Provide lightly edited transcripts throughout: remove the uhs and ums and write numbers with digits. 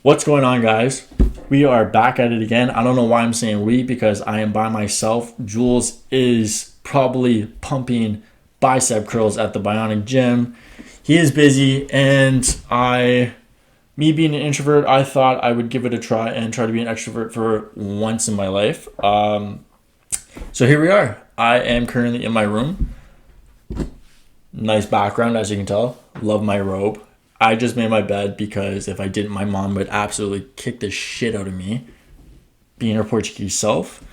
What's going on, guys? We are back at it again. I don't know why I'm saying we, because I am by myself. Jules is probably pumping bicep curls at the Bionic Gym. He is busy, and me being an introvert, I thought I would give it a try and try to be an extrovert for once in my life. So here we are. I am currently in my room. Nice background, as you can tell. Love my robe. I just made my bed because if I didn't, my mom would absolutely kick the shit out of me, being her Portuguese self.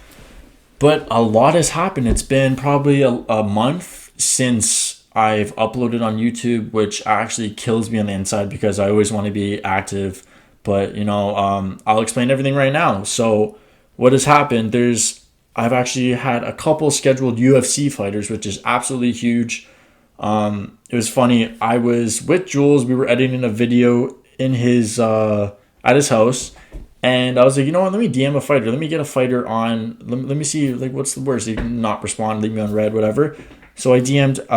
But a lot has happened. It's been probably a month since I've uploaded on YouTube, which actually kills me on the inside because I always want to be active. But, I'll explain everything right now. So what has happened, I've actually had a couple scheduled UFC fighters, which is absolutely huge. It was funny. I was with Jules. We were editing a video in his at his house, and I was like, you know what? Let me DM a fighter. Let me get a fighter on. Let me see, like, what's the worst? He can not respond, leave me on red, whatever. So I DM'd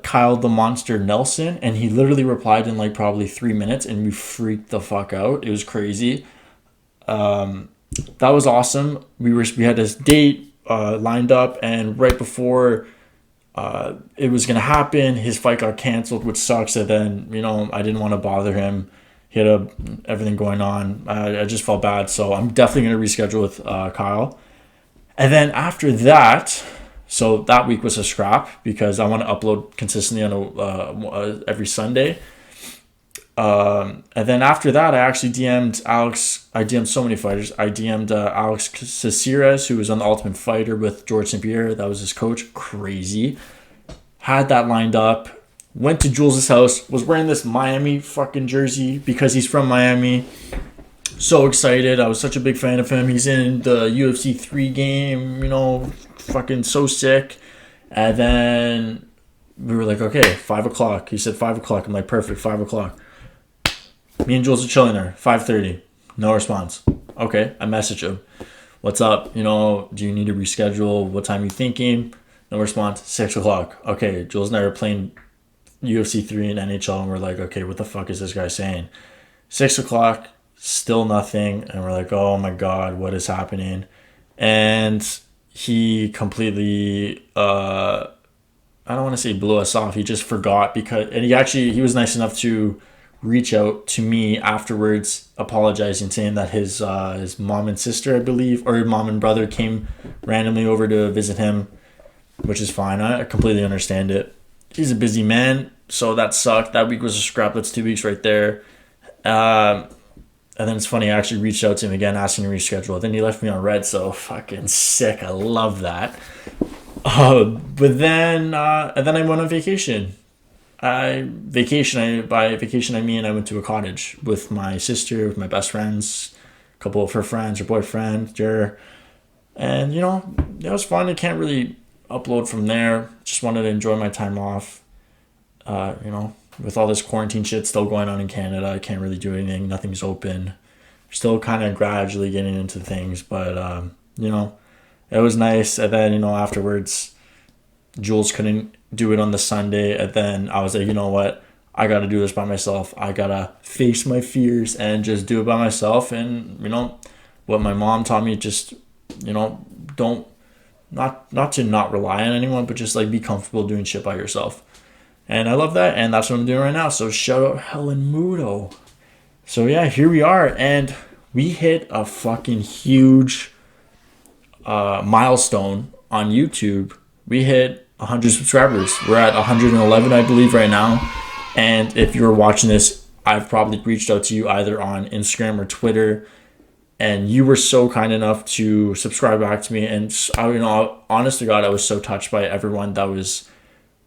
Kyle the Monster Nelson, and he literally replied in like probably 3 minutes, and we freaked the fuck out. It was crazy. That was awesome. We had this date lined up, and right before it was going to happen, his fight got canceled, which sucks. And then, I didn't want to bother him. He had everything going on. I just felt bad. So I'm definitely going to reschedule with Kyle. And then after that, so that week was a scrap because I want to upload consistently on every Sunday. And then after that, I actually DM'd Alex. I DM'd so many fighters. I DM'd Alex Caceres, who was on The Ultimate Fighter with George St. Pierre. That was his coach. Crazy. Had that lined up. Went to Jules' house. Was wearing this Miami fucking jersey because he's from Miami. So excited. I was such a big fan of him. He's in the UFC 3 game, fucking so sick. And then we were like, okay, 5 o'clock. He said 5 o'clock. I'm like, perfect, 5 o'clock. Me and Jules are chilling there. 5:30. No response. Okay, I message him. What's up? Do you need to reschedule? What time are you thinking? No response. 6 o'clock. Okay, Jules and I are playing UFC 3 and NHL, and we're like, okay, what the fuck is this guy saying? 6 o'clock, still nothing. And we're like, oh my God, what is happening? And he completely, I don't want to say blew us off. He just forgot and he was nice enough to reach out to me afterwards, apologizing, saying that his mom and sister, I believe, or mom and brother came randomly over to visit him, which is fine. I completely understand it. He's a busy man, so that sucked. That week was a scrap. That's 2 weeks right there. And then it's funny, I actually reached out to him again, asking to reschedule. Then he left me on red, so fucking sick. I love that. But then I went on vacation. By vacation I mean I went to a cottage with my sister, with my best friends, a couple of her friends, her boyfriend, Darren. And, it was fun. I can't really upload from there. Just wanted to enjoy my time off. With all this quarantine shit still going on in Canada, I can't really do anything. Nothing's open. Still kind of gradually getting into things, but, it was nice. And then, afterwards, Jules couldn't do it on the Sunday, and then I was like, you know what, I gotta do this by myself. I gotta face my fears and just do it by myself. And what my mom taught me, just don't not to not rely on anyone, but just like be comfortable doing shit by yourself. And I love that, and that's what I'm doing right now. So shout out Helen Muto. So yeah, here we are, and we hit a fucking huge milestone on YouTube. We hit 100 subscribers. We're at 111, I believe, right now. And if you're watching this, I've probably reached out to you either on Instagram or Twitter, and you were so kind enough to subscribe back to me. And honest to God, I was so touched by everyone that was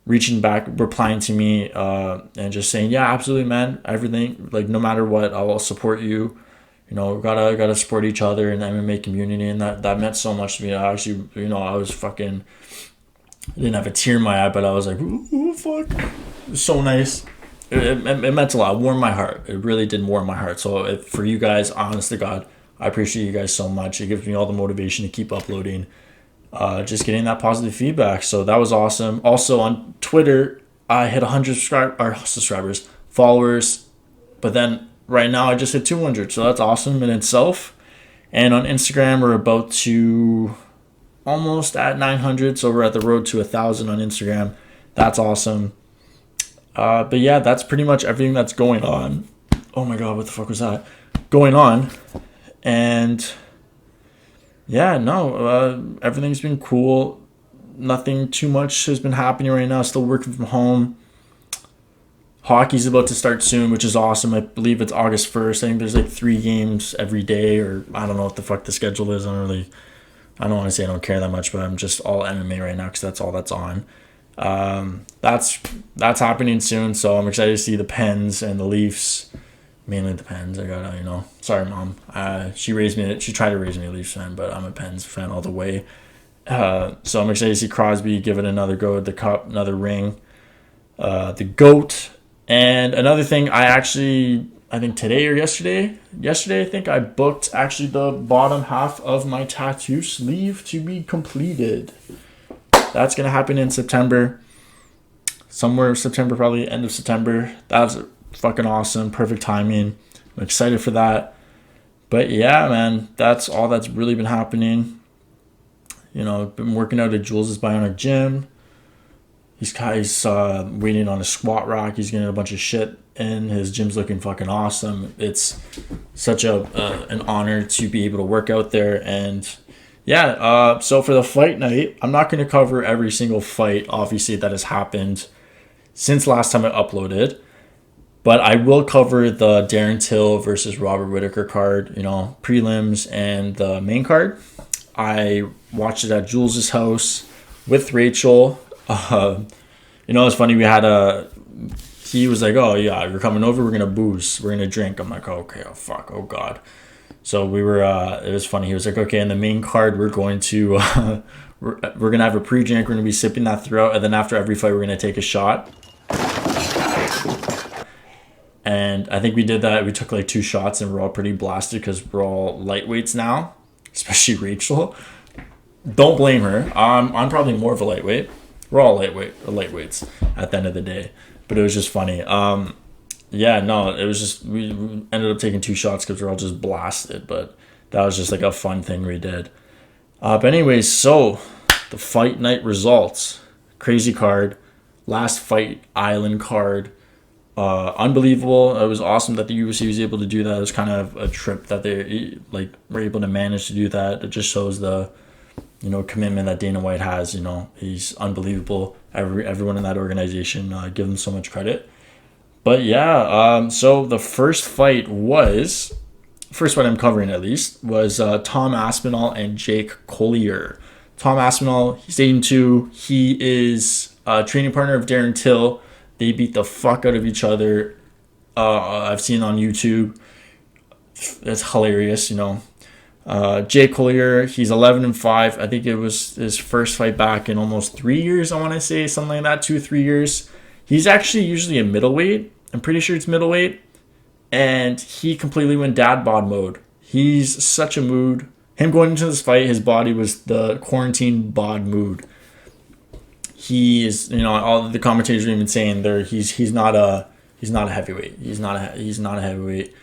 reaching back, replying to me, and just saying, yeah, absolutely, man. Everything, like, no matter what, I'll support you. Gotta support each other in the MMA community, and that meant so much to me. I actually, I was fucking. I didn't have a tear in my eye, but I was like, ooh, fuck. It was so nice. It meant a lot. It warmed my heart. It really did warm my heart. So for you guys, honest to God, I appreciate you guys so much. It gives me all the motivation to keep uploading. Just getting that positive feedback. So that was awesome. Also on Twitter, I hit 100 subscribers, followers. But then right now I just hit 200, so that's awesome in itself. And on Instagram, we're about to almost at 900, so we're at the road to 1,000 on Instagram. That's awesome. But yeah, that's pretty much everything that's going on. Oh my god, what the fuck was that? Going on. And yeah, no, everything's been cool. Nothing too much has been happening right now. Still working from home. Hockey's about to start soon, which is awesome. I believe it's August 1st. I think there's like 3 games every day, or I don't know what the fuck the schedule is. I don't want to say I don't care that much, but I'm just all MMA right now because that's all that's on. That's happening soon, so I'm excited to see the Pens and the Leafs. Mainly the Pens. I gotta, sorry, Mom. She tried to raise me a Leafs fan, but I'm a Pens fan all the way. So I'm excited to see Crosby give it another go at the Cup, another ring. The GOAT. And another thing, I think today or yesterday, I think I booked actually the bottom half of my tattoo sleeve to be completed. That's going to happen in September. Somewhere September, probably end of September. That's fucking awesome. Perfect timing. I'm excited for that. But yeah, man, that's all that's really been happening. I've been working out at Jules' Bionic Gym. He's waiting on a squat rack. He's getting a bunch of shit in. His gym's looking fucking awesome. It's such an honor to be able to work out there. And yeah, so for the fight night, I'm not going to cover every single fight, obviously, that has happened since last time I uploaded. But I will cover the Darren Till versus Robert Whittaker card, prelims and the main card. I watched it at Jules' house with Rachel. It's funny, he was like, oh yeah, you're coming over, we're gonna booze, we're gonna drink. I'm like, okay, oh fuck, oh god. So we were it was funny, he was like, okay, in the main card we're going to we're gonna have a pre-drink, we're gonna be sipping that throughout, and then after every fight we're gonna take a shot. And I think we did that. We took like 2 shots and we're all pretty blasted because we're all lightweights now, especially Rachel. Don't blame her. I'm probably more of a lightweight. We're all lightweights at the end of the day. But it was just funny. It was just, we ended up taking 2 shots because we're all just blasted. But that was just like a fun thing we did. But anyways, so the fight night results. Crazy card. Last Fight Island card. Unbelievable. It was awesome that the UFC was able to do that. It was kind of a trip that they were able to manage to do that. It just shows the commitment that Dana White has. He's unbelievable. Everyone in that organization, give him so much credit. But yeah, so the first fight I'm covering at least, was Tom Aspinall and Jake Collier. Tom Aspinall, he's 8-2. He is a training partner of Darren Till. They beat the fuck out of each other. I've seen on YouTube. It's hilarious, Jake Collier, he's 11-5. I think it was his first fight back in almost 3 years, I want to say. Something like that, 2-3 years. He's actually usually a middleweight. I'm pretty sure it's middleweight. And he completely went dad bod mode. He's such a mood. Him going into this fight, his body was the quarantine bod mood. He is, all the commentators are even saying there he's not a heavyweight. He's not a heavyweight.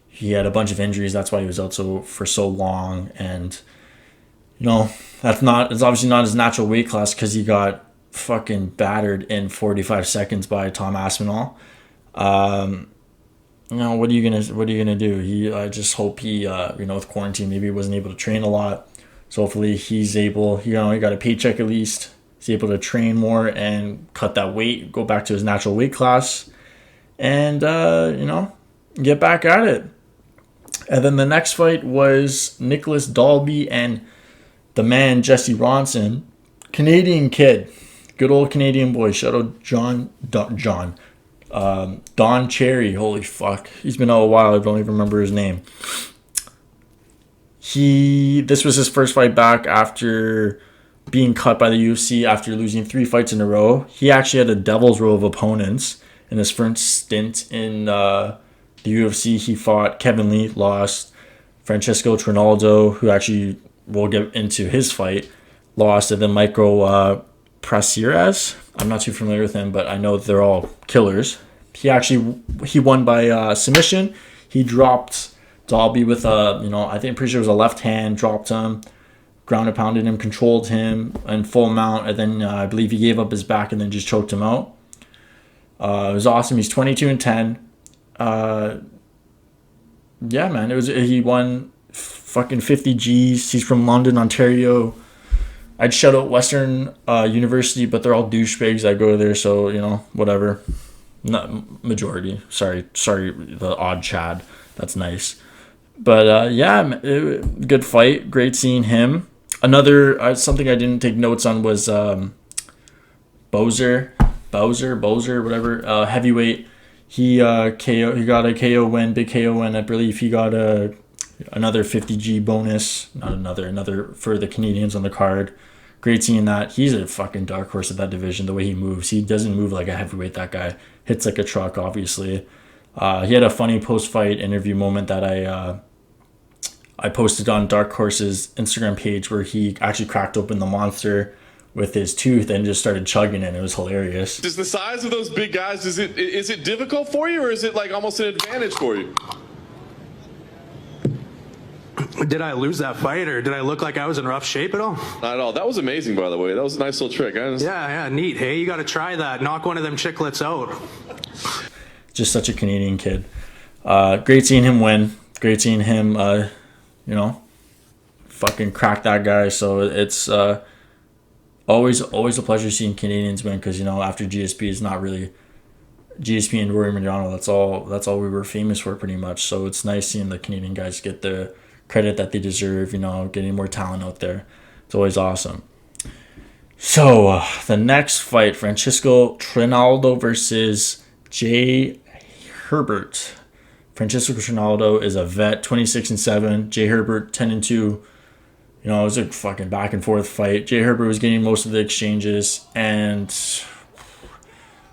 He had a bunch of injuries. That's why he was out for so long. And it's obviously not his natural weight class because he got fucking battered in 45 seconds by Tom Aspinall. What are you gonna do? I just hope he with quarantine maybe he wasn't able to train a lot. So hopefully he's able. He got a paycheck at least. He's able to train more and cut that weight, go back to his natural weight class, and get back at it. And then the next fight was Nicholas Dalby and the man Jesse Ronson, Canadian kid, good old Canadian boy. Shout out Don Cherry. Holy fuck, he's been out a while. I don't even remember his name. This was his first fight back after being cut by the UFC after losing 3 fights in a row. He actually had a devil's row of opponents in his first stint in the UFC. He fought Kevin Lee, lost. Francisco Trinaldo, who actually we'll get into his fight, lost. And then Michael Praceres. I'm not too familiar with him, but I know they're all killers. He won by submission. He dropped Dalby with I think pretty sure it was a left hand, dropped him, ground and pounded him, controlled him in full mount, and then I believe he gave up his back and then just choked him out. It was awesome. He's 22-10. Yeah, man. He won fucking 50 G's. He's from London, Ontario. I'd shout out Western University, but they're all douchebags that go there, so, whatever. Not majority. Sorry, the odd Chad. That's nice. But, good fight. Great seeing him. Another, something I didn't take notes on was Bowser, whatever, heavyweight. He got a KO win, big KO win. I believe he got another 50G bonus. Not another for the Canadians on the card. Great seeing that. He's a fucking dark horse of that division, the way he moves. He doesn't move like a heavyweight, that guy. Hits like a truck, obviously. He had a funny post-fight interview moment that I posted on Dark Horse's Instagram page where he actually cracked open the monster with his tooth and just started chugging it. It was hilarious. Does the size of those big guys, is it difficult for you, or is it like almost an advantage for you? Did I lose that fight, or did I look like I was in rough shape at all? Not at all. That was amazing, by the way. That was a nice little trick. Yeah, neat. Hey, you got to try that. Knock one of them chiclets out. Just such a Canadian kid. Great seeing him win. Great seeing him, fucking crack that guy. So it's always a pleasure seeing Canadians win because, after GSP, it's not really GSP and Rory Mariano. That's all we were famous for pretty much. So it's nice seeing the Canadian guys get the credit that they deserve, getting more talent out there. It's always awesome. So the next fight, Francisco Trinaldo versus Jay Herbert. Francisco Trinaldo is a vet, 26-7. Jay Herbert, 10-2. It was a fucking back and forth fight. Jay Herbert was getting most of the exchanges, and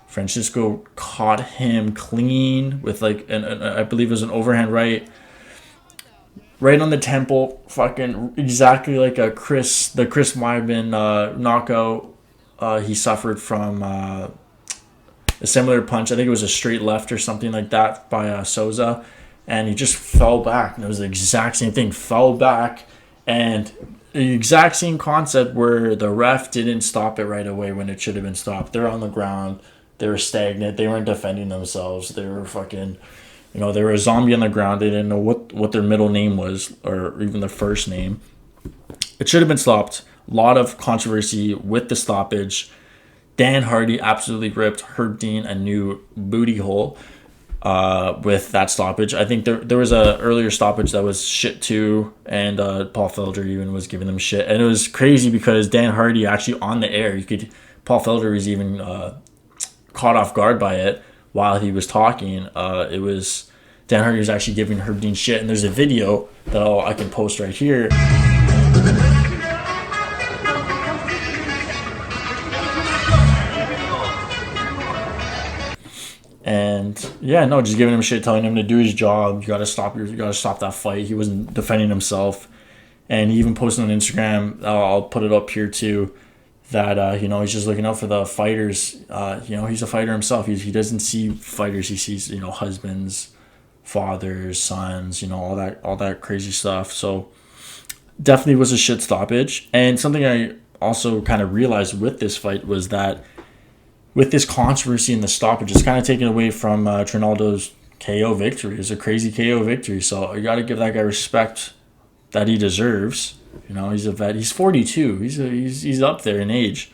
Francisco caught him clean with I believe it was an overhand right on the temple, fucking exactly like the Chris Weidman knockout he suffered from a similar punch. I think it was a straight left or something like that by Souza, and he just fell back. And it was the exact same thing, fell back, and the exact same concept where the ref didn't stop it right away when it should have been stopped. They're on the ground. They were stagnant. They weren't defending themselves. They were fucking, they were a zombie on the ground. They didn't know what their middle name was or even their first name. It should have been stopped. A lot of controversy with the stoppage. Dan Hardy absolutely ripped Herb Dean a new booty hole with that stoppage. I think there was a earlier stoppage that was shit too, and Paul Felder even was giving them shit. And it was crazy because Dan Hardy actually on the air, Paul Felder was even caught off guard by it while he was talking. It was Dan Hardy was actually giving Herb Dean shit, and there's a video that I can post right here. And just giving him shit, telling him to do his job. You gotta stop that fight. He wasn't defending himself, and he even posted on Instagram. I'll put it up here too. That he's just looking out for the fighters. He's a fighter himself. He doesn't see fighters. He sees husbands, fathers, sons. All that crazy stuff. So definitely was a shit stoppage. And something I also kind of realized with this fight was that with this controversy in the stoppage, it's kind of taken away from Trinaldo's KO victory. It's a crazy KO victory. So you got to give that guy respect that he deserves. He's a vet. He's 42. He's up there in age,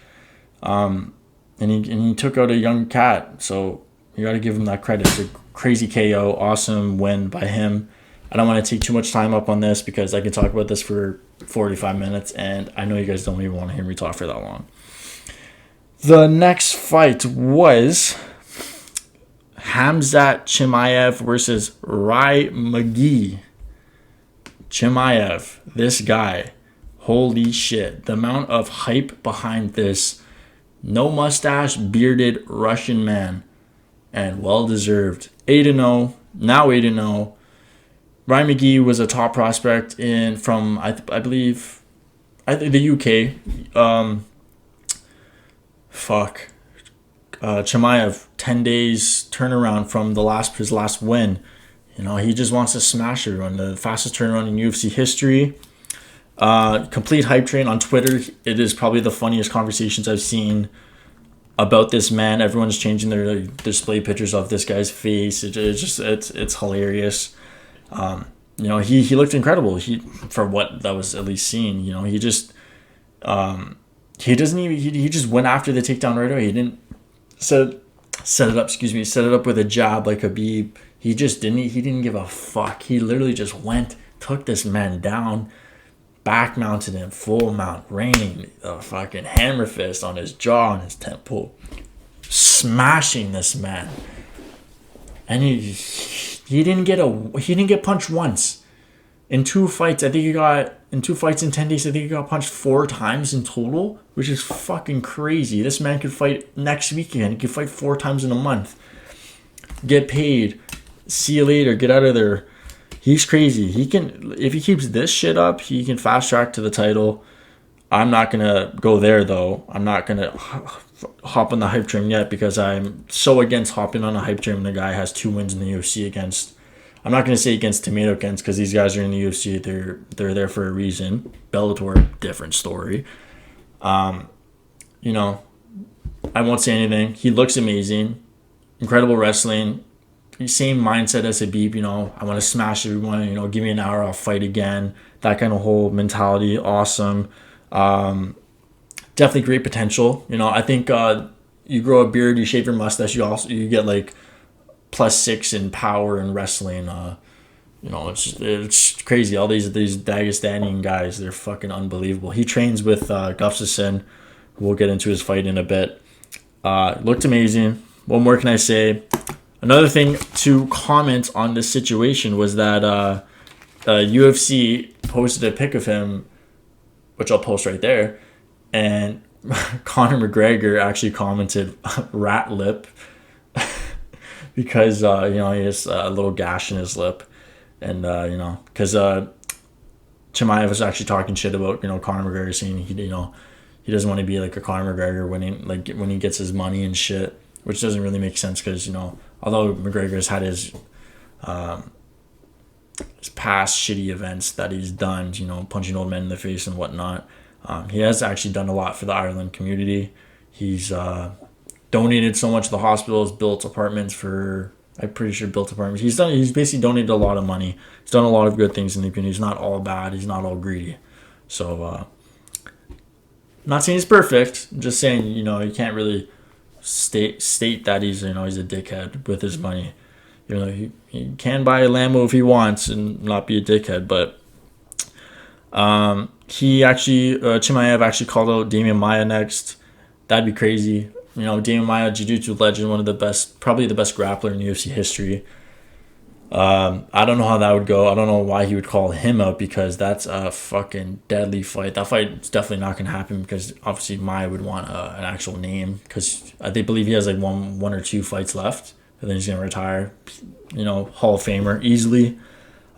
and he took out a young cat. So you got to give him that credit. It's a crazy KO, awesome win by him. I don't want to take too much time up on this because I can talk about this for 45 minutes, and I know you guys don't even want to hear me talk for that long. The next fight was Khamzat Chimaev versus Rai Magee. Chimaev, this guy, holy shit. The amount of hype behind this no mustache, bearded Russian man, and well-deserved. 8-0, now 8-0. Rai Magee was a top prospect from the UK. Chimaev, 10 days turnaround from his last win. He just wants to smash everyone. The fastest turnaround in UFC history. Complete hype train on Twitter. It is probably the funniest conversations I've seen about this man. Everyone's changing their display pictures of this guy's face. It's hilarious. He looked incredible. For what that was at least seen. He just went after the takedown right away. He didn't set it up. Set it up with a jab like Khabib. He didn't give a fuck. He literally just took this man down. Back mounted him, full mount, raining a fucking hammer fist on his jaw and his temple, smashing this man. And he didn't get punched once. In 2 fights, in 10 days, I think he got punched 4 times in total, which is fucking crazy. This man could fight next weekend. He could fight 4 times in a month. Get paid. See you later. Get out of there. He's crazy. If he keeps this shit up, he can fast track to the title. I'm not going to go there, though. I'm not going to hop on the hype train yet because I'm so against hopping on a hype train when the guy has 2 wins in the UFC against... I'm not going to say against tomato cans because these guys are in the UFC. They're there for a reason. Bellator, different story. I won't say anything. He looks amazing. Incredible wrestling. Same mindset as Khabib, I want to smash everyone, give me an hour, I'll fight again. That kind of whole mentality, awesome. Definitely great potential. I think you grow a beard, you shave your mustache, you get like +6 in power in wrestling. It's crazy. All these Dagestani guys, they're fucking unbelievable. He trains with Gustafsson, who we'll get into his fight in a bit. Looked amazing. What more can I say? Another thing to comment on this situation was that UFC posted a pic of him, which I'll post right there, and Conor McGregor actually commented rat lip because he has a little gash in his lip, and because Chimaev was actually talking shit about Conor McGregor, saying he doesn't want to be like a Conor McGregor when he gets his money and shit, which doesn't really make sense because although McGregor's had his past shitty events that he's done, punching old men in the face and whatnot, he has actually done a lot for the Ireland community. He's donated so much to the hospitals, built apartments. He's basically donated a lot of money. He's done a lot of good things in the community. He's not all bad. He's not all greedy. So, not saying he's perfect. I'm just saying, you can't really state that he's a dickhead with his money. He can buy a Lambo if he wants and not be a dickhead, but Chimaev actually called out Damian Maia next. That'd be crazy. Damian Maia, jiu-jitsu legend, one of the best, probably the best grappler in UFC history. I don't know how that would go. I don't know why he would call him out because that's a fucking deadly fight. That fight's definitely not going to happen because obviously Maia would want an actual name because they believe he has like one or 2 fights left and then he's going to retire. Hall of Famer easily.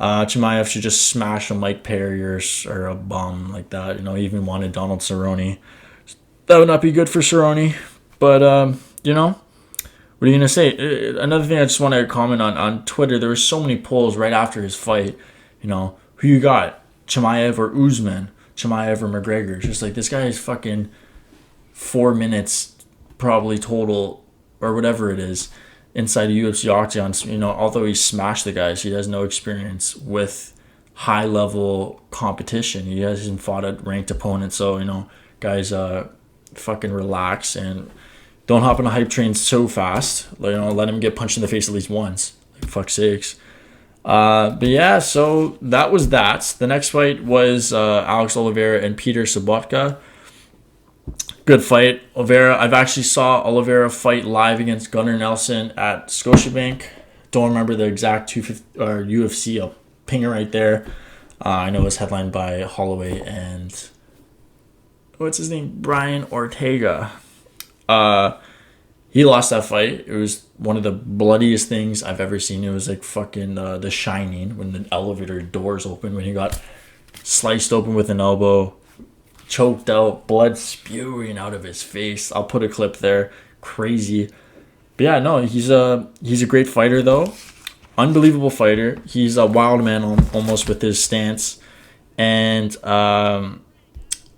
Chimaev should just smash a Mike Perry or a bum like that. He even wanted Donald Cerrone. That would not be good for Cerrone. But, what are you going to say? Another thing I just want to comment on Twitter, there were so many polls right after his fight. Who you got? Chimaev or Usman? Chimaev or McGregor? Just like, this guy is fucking 4 minutes probably total or whatever it is inside a UFC octagon. Although he smashed the guys, he has no experience with high-level competition. He hasn't fought a ranked opponent. So, guys, fucking relax and don't hop on a hype train so fast. Let him get punched in the face at least once. Like, fuck's sakes. But yeah, so that was that. The next fight was Alex Oliveira and Peter Sobotka. Good fight. I've actually saw Oliveira fight live against Gunnar Nelson at Scotiabank. Don't remember the exact UFC. I'll ping it right there. I know it was headlined by Holloway and what's his name? Brian Ortega. He lost that fight. It was one of the bloodiest things I've ever seen. It was like fucking The Shining when the elevator doors open, when he got sliced open with an elbow, choked out, blood spewing out of his face. I'll put a clip there. Crazy. But yeah, no, he's a great fighter though. unbelievable fighter. He's a wild man almost with his stance. And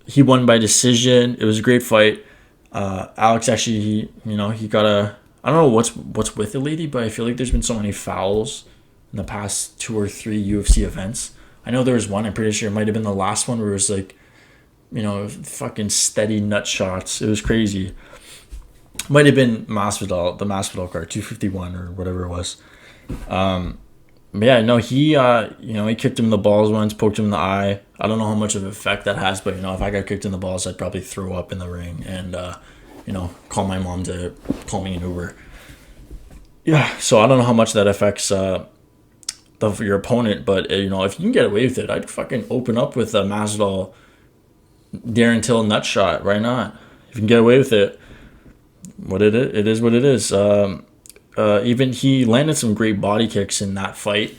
he won by decision. It was a great fight. Alex actually, he got a... I don't know what's with the lady, but I feel like there's been so many fouls in the past 2 or 3 UFC events. I know there was one, I'm pretty sure it might have been the last one, where it was like, fucking steady nut shots. It was crazy. Might have been Masvidal, the Masvidal card, 251 or whatever it was. But yeah, no, he kicked him in the balls once, poked him in the eye. I don't know how much of an effect that has, but, if I got kicked in the balls, I'd probably throw up in the ring and, call my mom to call me an Uber. Yeah, so I don't know how much that affects your opponent, but, if you can get away with it, I'd fucking open up with a Masvidal Darren Till nut shot. Why not? If you can get away with it, it is what it is. Even he landed some great body kicks in that fight.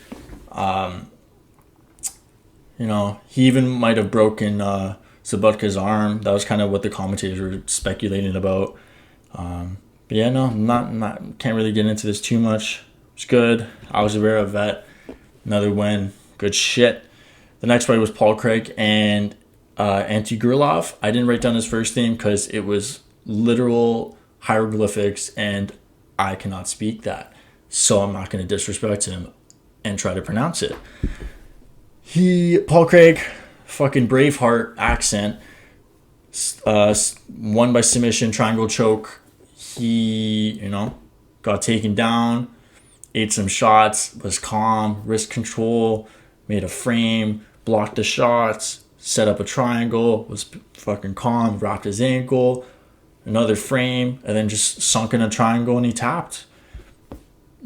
He even might have broken Sobotka's arm. That was kind of what the commentators were speculating about. But yeah, no, not can't really get into this too much. It's good. Oliveira, vet, another win. Good shit. The next fight was Paul Craig and Ante Gurlov. I didn't write down his first name because it was literal hieroglyphics and I cannot speak that. So I'm not going to disrespect him and try to pronounce it. Paul Craig, fucking Braveheart accent, won by submission, triangle choke. He, got taken down, ate some shots, was calm, wrist control, made a frame, blocked the shots, set up a triangle, was fucking calm, wrapped his ankle, another frame, and then just sunk in a triangle and he tapped.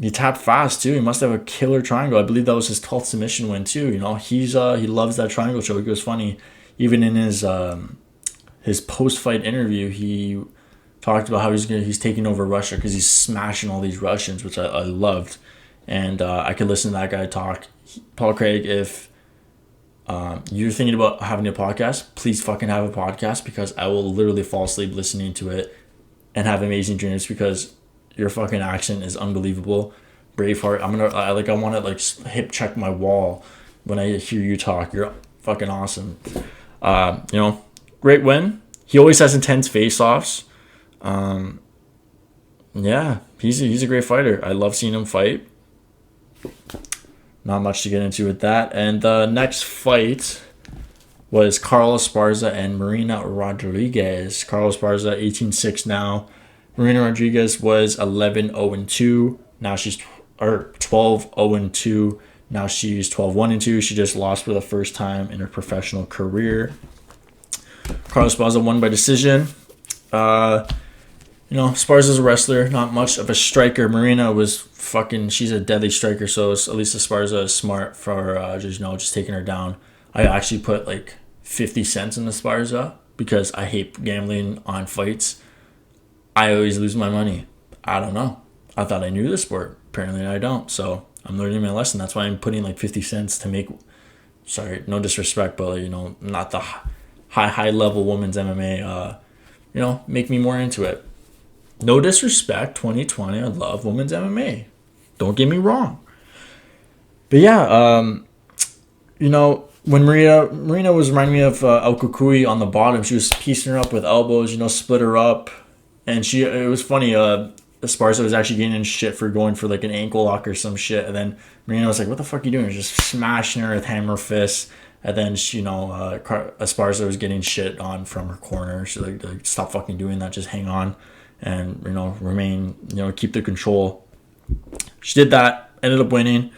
He tapped fast too. He must have a killer triangle. I believe that was his 12th submission win too. He loves that triangle choke. It was funny. Even in his post-fight interview, he talked about how he's taking over Russia because he's smashing all these Russians, which I loved. And I could listen to that guy talk. Paul Craig, if you're thinking about having a podcast, please fucking have a podcast because I will literally fall asleep listening to it and have amazing dreams because your fucking accent is unbelievable. Braveheart. I want to hip check my wall when I hear you talk. You're fucking awesome. Great win. He always has intense face-offs. Yeah, he's a great fighter. I love seeing him fight. Not much to get into with that. And the next fight was Carlos Esparza and Marina Rodriguez. Carlos Esparza, 18-6 now. Marina Rodriguez was 11-0-2. Now she's 12-0-2. Now she's 12-1-2. She just lost for the first time in her professional career. Carlos Esparza won by decision. Esparza's a wrestler, not much of a striker. Marina was she's a deadly striker, so at least Esparza is smart for just taking her down. I actually put 50 cents in Esparza because I hate gambling on fights. I always lose my money. I don't know. I thought I knew the sport. Apparently I don't. So I'm learning my lesson. That's why I'm putting 50 cents to make, sorry, no disrespect, but not the high level women's MMA, make me more into it. No disrespect, 2020, I love women's MMA. Don't get me wrong. But yeah, when Marina was reminding me of El Kukui on the bottom, she was piecing her up with elbows, split her up. And it was funny, Esparza was actually getting in shit for going for an ankle lock or some shit. And then Marina was like, what the fuck are you doing? Just smashing her with hammer fists. And then, Esparza was getting shit on from her corner. She's like, stop fucking doing that. Just hang on and, remain, keep the control. She did that, ended up winning.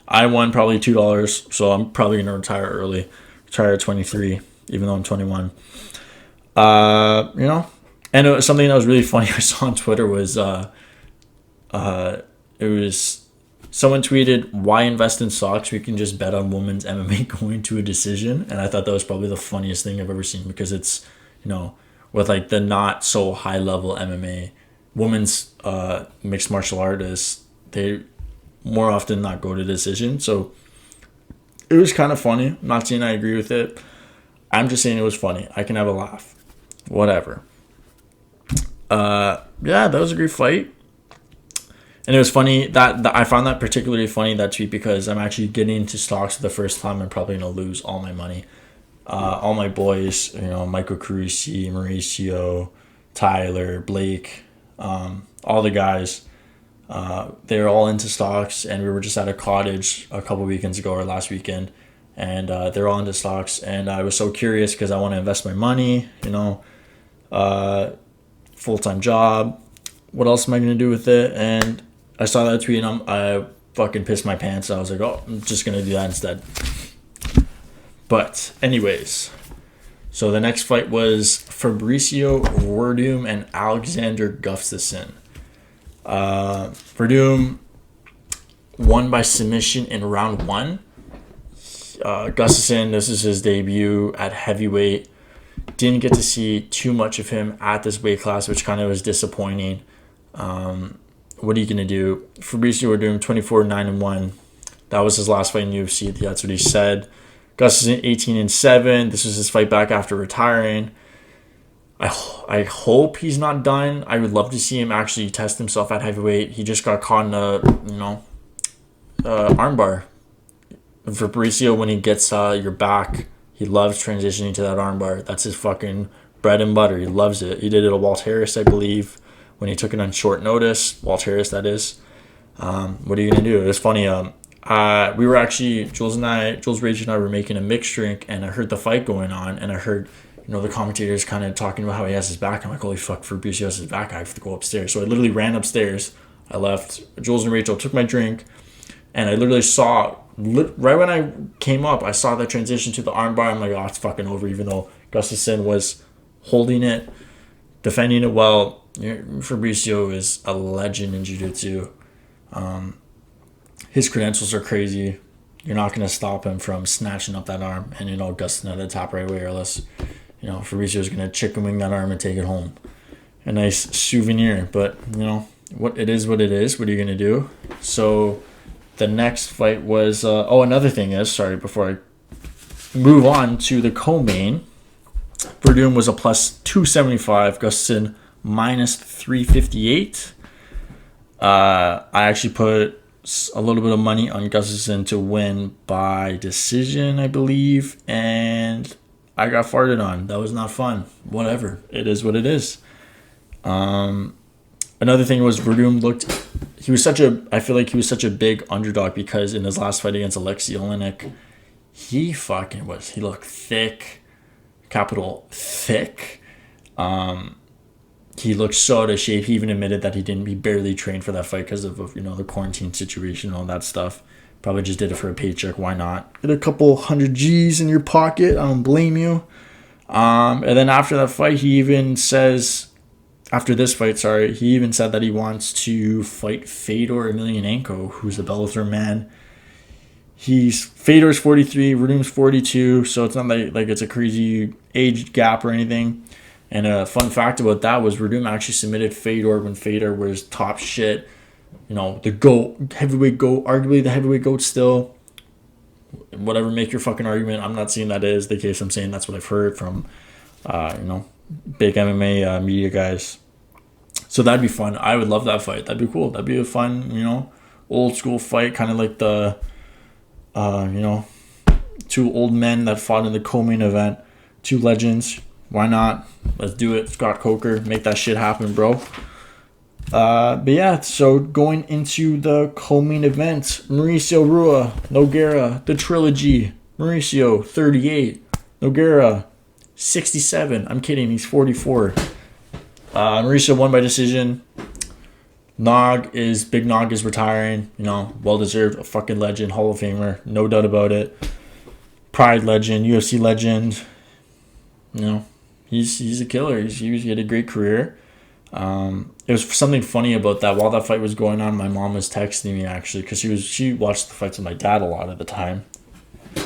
I won probably $2, so I'm probably going to retire early. Retire at 23, even though I'm 21. And it was something that was really funny I saw on Twitter was it was someone tweeted, why invest in stocks? We can just bet on women's MMA going to a decision. And I thought that was probably the funniest thing I've ever seen because it's, with the not so high level MMA, women's mixed martial artists, they more often not go to decision. So it was kind of funny. I'm not saying I agree with it. I'm just saying it was funny. I can have a laugh. Whatever. Yeah, that was a great fight. And it was funny that I found that particularly funny, that tweet, because I'm actually getting into stocks for the first time and probably going to lose all my money. All my boys, Michael Carusi, Mauricio, Tyler, Blake, all the guys, they're all into stocks, and we were just at a cottage a couple weekends ago or last weekend, and they're all into stocks, and I was so curious because I want to invest my money, full-time job. What else am I going to do with it? And I saw that tweet, and I fucking pissed my pants. I was like, oh, I'm just going to do that instead. But anyways, so the next fight was Fabricio Werdum and Alexander Gustafsson. Werdum won by submission in round 1. Gustafsson, this is his debut at heavyweight. Didn't get to see too much of him at this weight class, which kind of was disappointing. What are you going to do? Fabricio Werdum, 24-9-1. That was his last fight in UFC. That's what he said. Gustafsson, 18-7. This was his fight back after retiring. I hope he's not done. I would love to see him actually test himself at heavyweight. He just got caught in a, armbar. Fabricio, when he gets your back, he loves transitioning to that armbar. That's his fucking bread and butter. He loves it. He did it at Walt Harris, I believe, when he took it on short notice. Walt Harris, that is. What are you going to do? It was funny. We were actually, Jules Rage and I were making a mixed drink, and I heard the fight going on, and I heard, the commentators kind of talking about how he has his back. I'm like, holy fuck, Fabricio has his back. I have to go upstairs. So I literally ran upstairs. I left. Jules and Rachel took my drink, and I literally saw, right when I came up, I saw that transition to the armbar. I'm like, oh, it's fucking over, even though Gustafsson was holding it, defending it well. Fabricio is a legend in jiu-jitsu. His credentials are crazy. You're not going to stop him from snatching up that arm and, Gustin at the top right away, or else, Fabricio is going to chicken wing that arm and take it home. A nice souvenir, but, what it is what it is. What are you going to do? So the next fight was, another thing is, sorry, before I move on to the co-main, Werdum was a plus 275, Gustafsson minus 358. I actually put a little bit of money on Gustafsson to win by decision, I believe, and I got farted on. That was not fun. Whatever. It is what it is. Another thing was Werdum I feel like he was such a big underdog, because in his last fight against Alexei Olenek, he looked thick, capital thick. He looked so out of shape. He even admitted that he barely trained for that fight because of, the quarantine situation and all that stuff. Probably just did it for a paycheck. Why not? Get a couple $100 G's in your pocket. I don't blame you. And then after that fight, he even said that he wants to fight Fedor Emelianenko, who's a Bellator man. Fedor's 43, Werdum's 42, so it's not like it's a crazy age gap or anything. And a fun fact about that was Werdum actually submitted Fedor when Fedor was top shit. The GOAT, heavyweight GOAT, arguably the heavyweight GOAT still. Whatever, make your fucking argument. I'm not saying that is the case. I'm saying that's what I've heard from, big MMA media guys. So that'd be fun. I would love that fight. That'd be cool. That'd be a fun, old school fight, kind of like the, two old men that fought in the co-main event, two legends. Why not? Let's do it. Scott Coker, make that shit happen, bro. But yeah, so going into the co-main event, Mauricio Rua, Nogueira, the trilogy. Mauricio, 38. Nogueira, 67. I'm kidding, he's 44. Mauricio won by decision. Big Nog is retiring. Well-deserved, a fucking legend, Hall of Famer, no doubt about it. Pride legend, UFC legend. He's a killer. He had a great career. It was something funny about that. While that fight was going on, my mom was texting me, actually, because she watched the fights with my dad a lot of the time.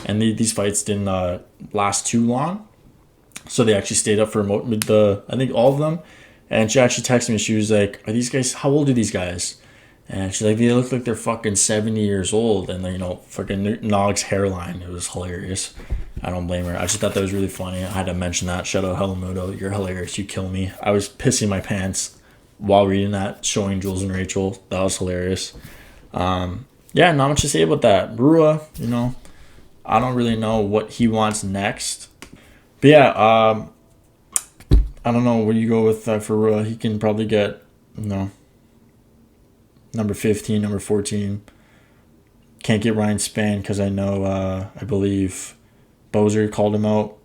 And these fights didn't last too long. So they actually stayed up for I think all of them. And she actually texted me. She was like, how old are these guys? And she's like, they look like they're fucking 70 years old. And fucking Nog's hairline. It was hilarious. I don't blame her. I just thought that was really funny. I had to mention that. Shout out Helamudo. You're hilarious. You kill me. I was pissing my pants while reading that, showing Jules and Rachel. That was hilarious. Yeah, not much to say about that. Rua, I don't really know what he wants next. But yeah, I don't know what you go with for Rua. He can probably get, number 15, number 14. Can't get Ryan Spann because I know, I believe Bozer called him out.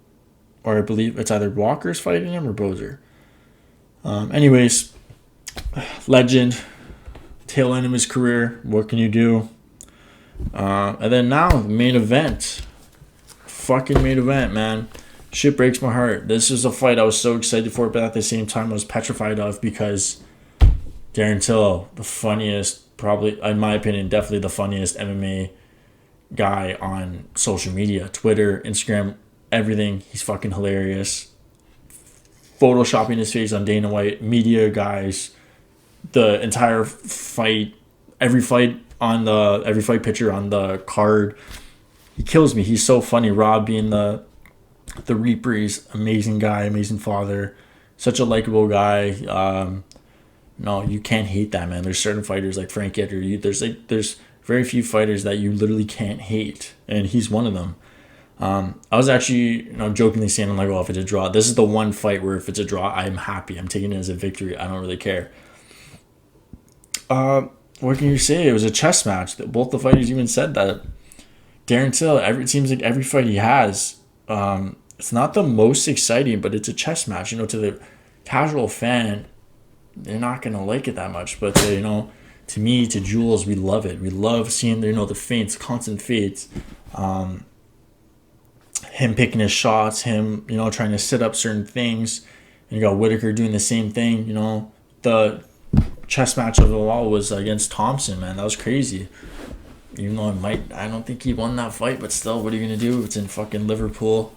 Or I believe it's either Walker's fighting him or Bozer. Anyways, legend, tail end of his career. What can you do? And then now, the main event. Fucking main event, man. Shit breaks my heart. This is a fight I was so excited for, but at the same time I was petrified of because Darren Till, the funniest, probably, in my opinion, definitely the funniest MMA guy on social media. Twitter, Instagram, everything. He's fucking hilarious. Photoshopping his face on Dana White, media guys, the entire fight, every fight picture on the card. He kills me. He's so funny. Rob being the Reaper, he's amazing guy, amazing father, such a likable guy. No, you can't hate that, man. There's certain fighters like Frank Edgar. There's very few fighters that you literally can't hate, and he's one of them. I was actually, jokingly saying, I'm like, well, if it's a draw, this is the one fight where if it's a draw, I'm happy. I'm taking it as a victory. I don't really care. What can you say? It was a chess match. Both the fighters even said that. Darren Till, it seems like every fight he has, it's not the most exciting, but it's a chess match. To the casual fan, they're not going to like it that much. But, to me, to Jules, we love it. We love seeing, the feints, constant feints. Him picking his shots, him, trying to set up certain things. And you got Whittaker doing the same thing. The chess match of the all was against Thompson, man. That was crazy. Even though I don't think he won that fight, but still, what are you going to do? It's in fucking Liverpool.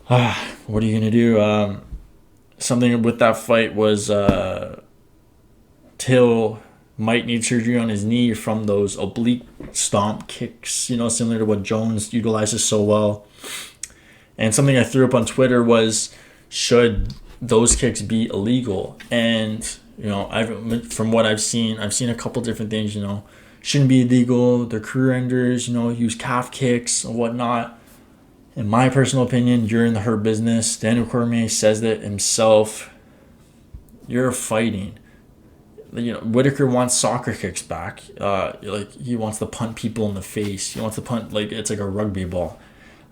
What are you going to do? Something with that fight was Till might need surgery on his knee from those oblique stomp kicks, similar to what Jones utilizes so well. And something I threw up on Twitter was, should those kicks be illegal? And, from what I've seen a couple different things, shouldn't be illegal. They're career enders, use calf kicks and whatnot. In my personal opinion, you're in the hurt business. Daniel Cormier says that himself. You're fighting. Whittaker wants soccer kicks back. He wants to punt people in the face. He wants to punt like it's like a rugby ball.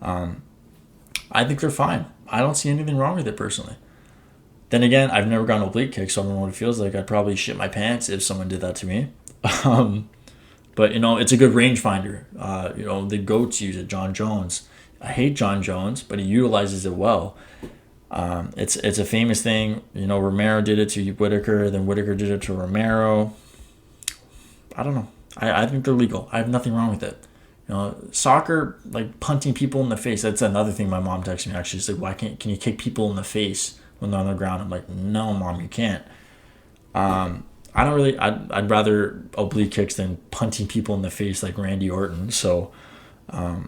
I think they're fine. I don't see anything wrong with it personally. Then again, I've never gotten oblique kick, so I don't know what it feels like. I'd probably shit my pants if someone did that to me. But it's a good rangefinder. The GOATs use it. John Jones. I hate John Jones, but he utilizes it well. It's a famous thing. Romero did it to Whittaker, then Whittaker did it to Romero. I don't know. I think they're legal. I have nothing wrong with it. Soccer, like punting people in the face. That's another thing my mom texted me. Actually, she's like, "Why can you kick people in the face when they're on the ground?" I'm like, "No, Mom, you can't." I don't really. I'd rather oblique kicks than punting people in the face like Randy Orton. So, I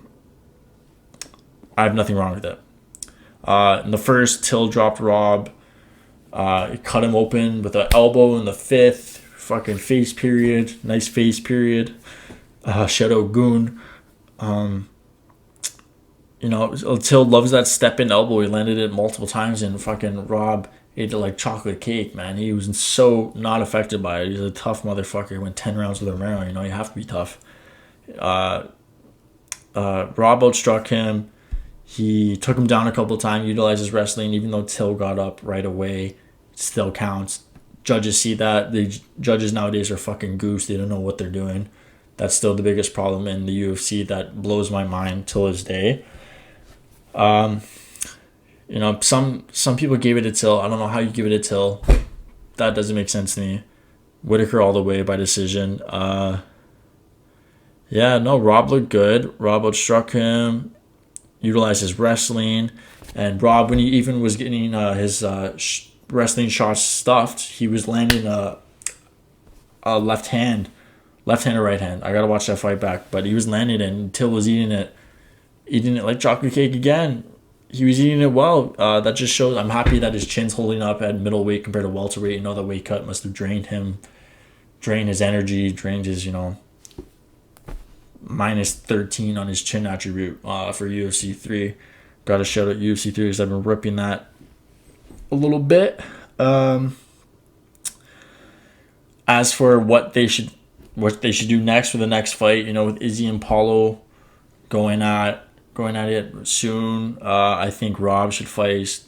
have nothing wrong with it. In the first, Till dropped Rob. He cut him open with an elbow in the fifth. Fucking face period. Nice face period. Shadow Goon. Till loves that step in elbow. He landed it multiple times, and fucking Rob ate it like chocolate cake, man. He was so not affected by it. He's a tough motherfucker. He went 10 rounds with Romero. You have to be tough. Rob outstruck him. He took him down a couple of times, utilized his wrestling, even though Till got up right away. It still counts. Judges see that. The judges nowadays are fucking goose. They don't know what they're doing. That's still the biggest problem in the UFC that blows my mind till this day. Some people gave it to Till. I don't know how you give it to Till. That doesn't make sense to me. Whittaker all the way by decision. Rob looked good. Rob outstruck him. Utilized his wrestling. And Rob, when he even was getting his wrestling shots stuffed, he was landing a left hand or right hand. I gotta watch that fight back. But he was landing it, and Till was eating it like chocolate cake again. he was eating it well. That just shows. I'm happy that his chin's holding up at middleweight compared to welterweight. The weight cut must have drained his energy, drained his, minus 13 on his chin attribute for UFC 3. Got to shout out UFC 3 because I've been ripping that a little bit. As for what they should do next for the next fight, with Izzy and Paulo going at it soon. I think Rob should fight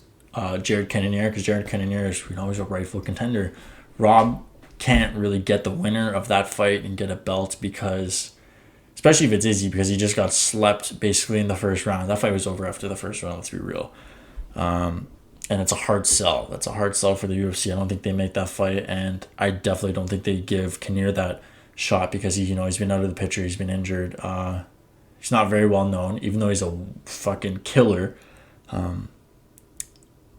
Jared Cannonier because Jared Cannonier is is a rightful contender. Rob can't really get the winner of that fight and get a belt because, especially if it's Izzy, because he just got slept basically in the first round. That fight was over after the first round, let's be real. And it's a hard sell. That's a hard sell for the UFC. I don't think they make that fight, and I definitely don't think they give Cannonier that shot because he's been out of the picture. He's been injured. He's not very well known, even though he's a fucking killer.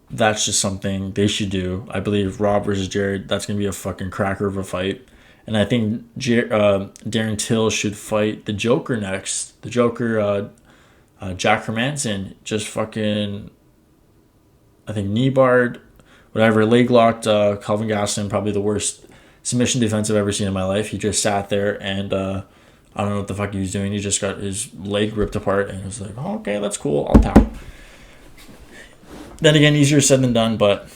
That's just something they should do. I believe Rob versus Jared, that's going to be a fucking cracker of a fight. And I think Darren Till should fight the Joker next. The Joker, Jack Hermanson, just fucking, I think, knee barred, whatever, leg locked Calvin Gastelum, probably the worst submission defense I've ever seen in my life. He just sat there and I don't know what the fuck he was doing. He just got his leg ripped apart and it was like, oh, okay, that's cool. I'll tap. Then again, easier said than done, but,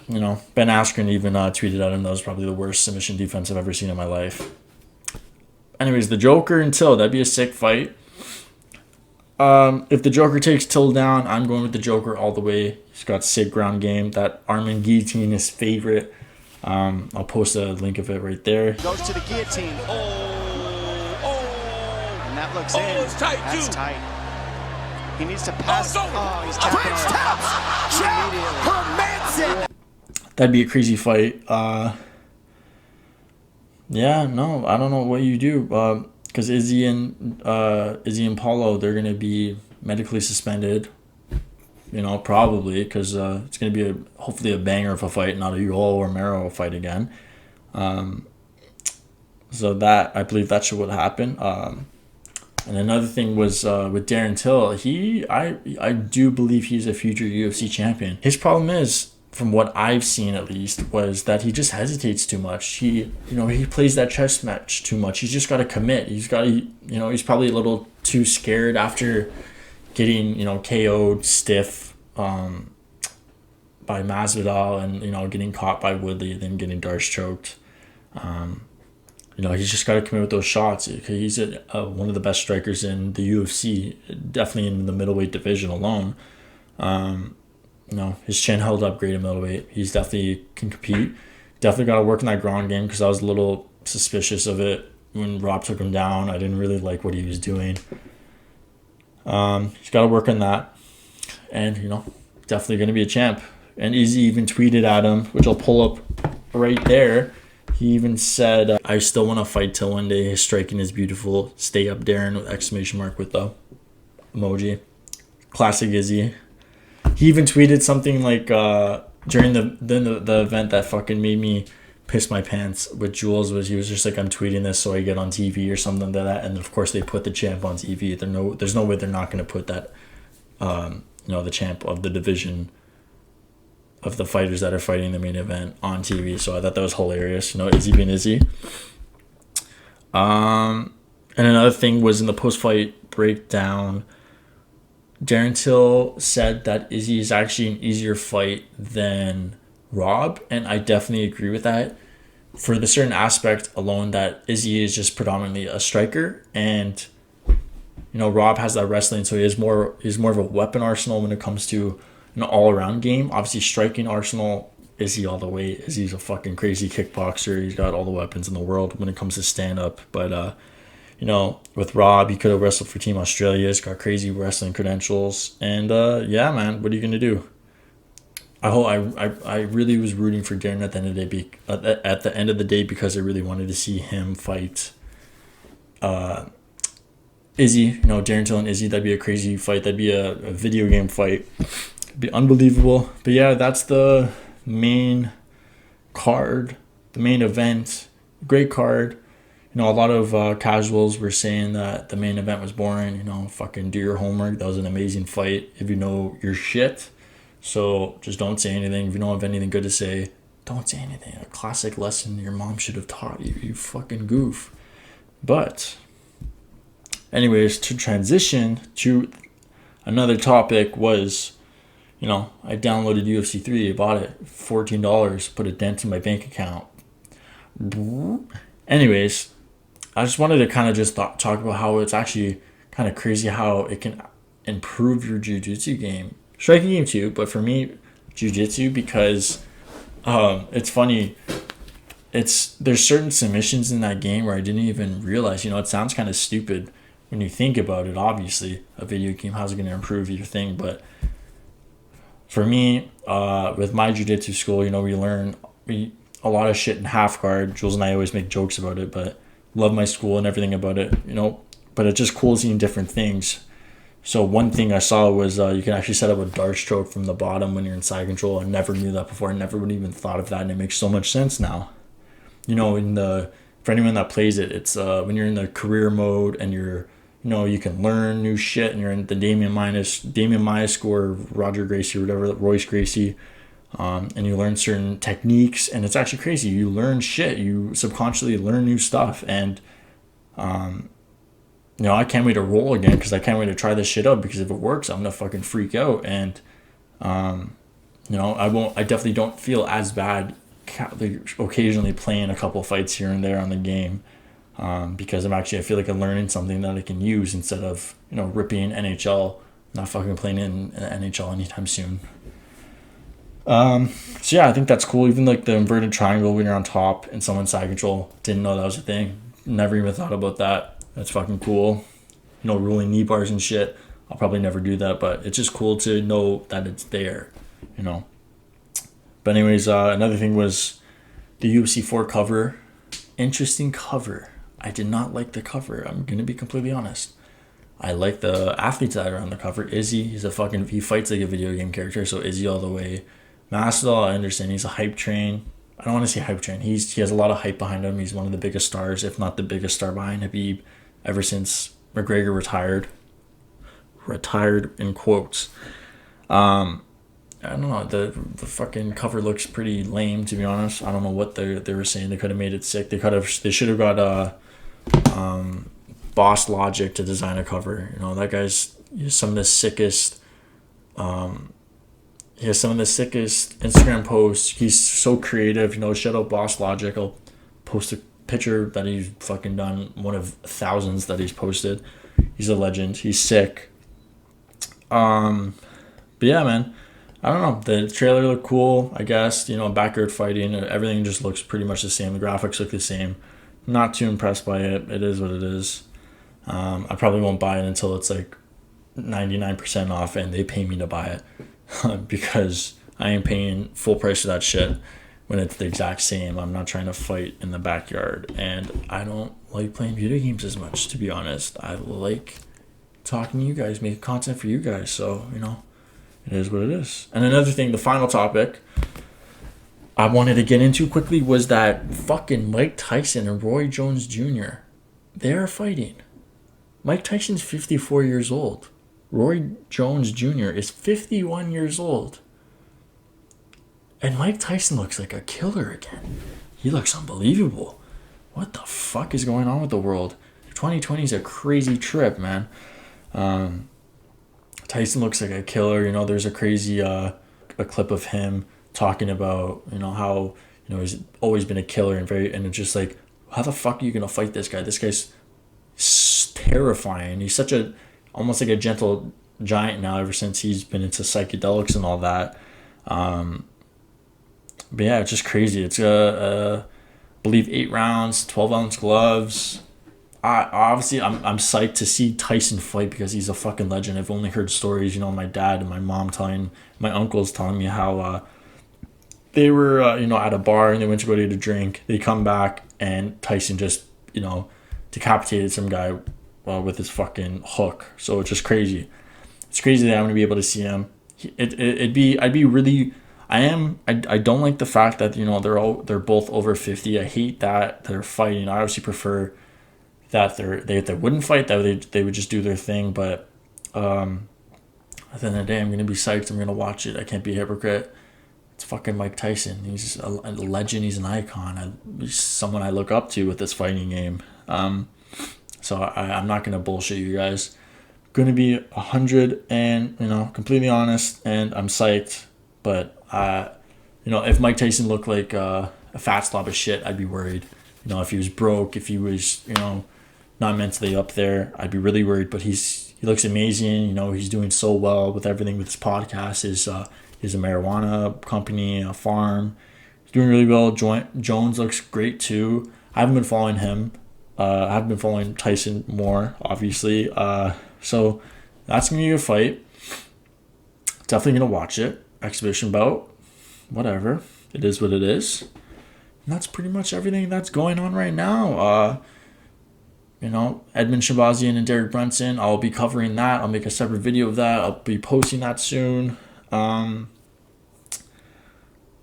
Ben Askren even tweeted at him that was probably the worst submission defense I've ever seen in my life. Anyways, the Joker and Till, that'd be a sick fight. If the Joker takes Till down, I'm going with the Joker all the way. He's got sick ground game. That Armin guillotine is favorite. I'll post a link of it right there. Goes to the guillotine. And that looks in. It's tight, That's too. tight. He needs to pass. He's tapping Hermanson. That'd be a crazy fight. I don't know what you do. Because Izzy and Paulo, they're gonna be medically suspended. Probably because it's gonna be hopefully a banger of a fight, not a Yoel Romero fight again. So that, I believe that should what happen. And another thing was with Darren Till. I do believe he's a future UFC champion. His problem is, from what I've seen at least, was that he just hesitates too much. He plays that chess match too much. He's just got to commit. He's got to, he's probably a little too scared after getting, KO'd stiff by Masvidal and, getting caught by Woodley, then getting Darce choked. He's just got to commit with those shots. He's one of the best strikers in the UFC, definitely in the middleweight division alone. His chin held up great in middleweight. He's definitely can compete. Definitely got to work in that ground game because I was a little suspicious of it when Rob took him down. I didn't really like what he was doing. He's got to work on that. And, definitely going to be a champ. And Izzy even tweeted at him, which I'll pull up right there. He even said, I still want to fight till one day. His striking is beautiful. Stay up, Darren, with exclamation mark with the emoji. Classic Izzy. He even tweeted something like during the event that fucking made me piss my pants with Jules he was just like, I'm tweeting this so I get on TV or something like that. And of course they put the champ on TV. There's no way they're not going to put that, the champ of the division of the fighters that are fighting the main event on TV. So I thought that was hilarious. Izzy being Izzy. And another thing was in the post-fight breakdown, Darren Till said that Izzy is actually an easier fight than Rob, and I definitely agree with that. For the certain aspect alone that Izzy is just predominantly a striker, and Rob has that wrestling, so he's more of a weapon arsenal when it comes to an all-around game. Obviously, striking arsenal, Izzy all the way. Izzy's a fucking crazy kickboxer. He's got all the weapons in the world when it comes to stand-up, but with Rob, he could have wrestled for Team Australia. He's got crazy wrestling credentials. And, man, what are you going to do? I really was rooting for Darren at the end of the day because I really wanted to see him fight Izzy. Darren Till and Izzy, that'd be a crazy fight. That'd be a video game fight. It'd be unbelievable. But, yeah, that's the main card, the main event. Great card. a lot of casuals were saying that the main event was boring. Fucking do your homework. That was an amazing fight if you know your shit. So just don't say anything. If you don't have anything good to say, don't say anything. A classic lesson your mom should have taught you. You fucking goof. But anyways, to transition to another topic was, I downloaded UFC 3. I bought it. $14. Put a dent in my bank account. Anyways, I just wanted to kind of just talk about how it's actually kind of crazy how it can improve your jiu-jitsu game. Striking game too, but for me, jiu-jitsu, because it's funny. There's certain submissions in that game where I didn't even realize. It sounds kind of stupid when you think about it. Obviously, a video game, how's it going to improve your thing? But for me, with my jiu-jitsu school, we learn a lot of shit in half guard. Jules and I always make jokes about it, but love my school and everything about it, But it's just cool seeing different things. So one thing I saw was you can actually set up a dart stroke from the bottom when you're in side control. I never knew that before. I never would even thought of that, and it makes so much sense now. For anyone that plays it, it's when you're in the career mode and you're, you can learn new shit, and you're in the Damian Maia score, Roger Gracie or whatever, Royce Gracie, and you learn certain techniques, and it's actually crazy. You learn shit. You subconsciously learn new stuff, and I can't wait to roll again because I can't wait to try this shit out, because if it works, I'm gonna fucking freak out, and I definitely don't feel as bad occasionally playing a couple fights here and there on the game, because I feel like I'm learning something that I can use instead of ripping NHL, not fucking playing in NHL anytime soon. So yeah, I think that's cool. Even like the inverted triangle when you're on top and someone's side control, didn't know that was a thing. Never even thought about that. That's fucking cool. Ruling knee bars and shit. I'll probably never do that, but it's just cool to know that it's there, But anyways, another thing was the UFC 4 cover. Interesting cover. I did not like the cover. I'm going to be completely honest. I like the athletes that are on the cover. Izzy, he fights like a video game character, so Izzy all the way. Masvidal, I understand he's a hype train. I don't want to say hype train. He has a lot of hype behind him. He's one of the biggest stars, if not the biggest star behind Khabib, ever since McGregor retired. Retired in quotes. I don't know. The fucking cover looks pretty lame, to be honest. I don't know what they were saying. They could have made it sick. They should have got Boss Logic to design a cover. That guy's some of the sickest. He has some of the sickest Instagram posts. He's so creative. Shout out Boss Logic. I'll post a picture that he's fucking done. One of thousands that he's posted. He's a legend. He's sick. But yeah, man. I don't know. The trailer looked cool, I guess. Backyard fighting. Everything just looks pretty much the same. The graphics look the same. Not too impressed by it. It is what it is. I probably won't buy it until it's like 99% off and they pay me to buy it. Because I ain't paying full price for that shit when it's the exact same. I'm not trying to fight in the backyard. And I don't like playing video games as much, to be honest. I like talking to you guys, making content for you guys. So, it is what it is. And another thing, the final topic I wanted to get into quickly was that fucking Mike Tyson and Roy Jones Jr. They are fighting. Mike Tyson's 54 years old. Roy Jones Jr. is 51 years old. And Mike Tyson looks like a killer again. He looks unbelievable. What the fuck is going on with the world? 2020 is a crazy trip, man. Tyson looks like a killer. There's a crazy a clip of him talking about, how, he's always been a killer and it's just like, how the fuck are you going to fight this guy? This guy's terrifying. He's almost like a gentle giant now ever since he's been into psychedelics and all that. But yeah, it's just crazy. It's I believe 8 rounds, 12-ounce gloves. I'm psyched to see Tyson fight because he's a fucking legend. I've only heard stories, my dad and my mom my uncles telling me how they were at a bar and they went to go get a drink. They come back and Tyson just decapitated some guy with his fucking hook. I I don't like the fact that, you know, they're both over 50. I hate that they're fighting. I obviously prefer that they wouldn't fight, that they would just do their thing. But at the end of the day, I'm gonna be psyched. I'm gonna watch it. I can't be a hypocrite. It's fucking Mike Tyson. He's a legend. He's an icon. He's someone I look up to with this fighting game. So I'm not gonna bullshit you guys. Going to be 100 and, you know, completely honest, and I'm psyched. But you know, if Mike Tyson looked like a fat slob of shit, I'd be worried. You know, if he was broke, if he was, you know, not mentally up there, I'd be really worried. But he looks amazing. You know, he's doing so well with everything with his podcast, his a marijuana company, a farm. He's doing really well. Jones looks great too. I haven't been following him. I have been following Tyson more, obviously. So that's going to be a fight. Definitely going to watch it. Exhibition bout. Whatever. It is what it is. And that's pretty much everything that's going on right now. You know, Edmund Shabazian and Derek Brunson. I'll be covering that. I'll make a separate video of that. I'll be posting that soon. But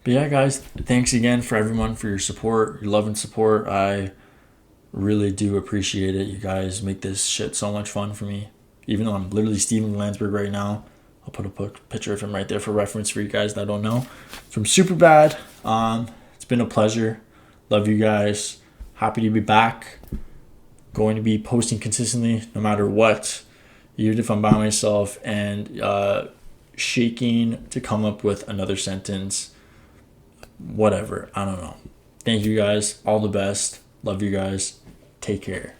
yeah, guys, thanks again for everyone for your support, your love and support. I really do appreciate it. You guys make this shit so much fun for me. Even though I'm literally Steven Landsberg right now. I'll put a picture of him right there for reference for you guys that don't know. From Superbad. It's been a pleasure. Love you guys. Happy to be back. Going to be posting consistently no matter what. Even if I'm by myself and shaking to come up with another sentence. Whatever. I don't know. Thank you guys. All the best. Love you guys. Take care.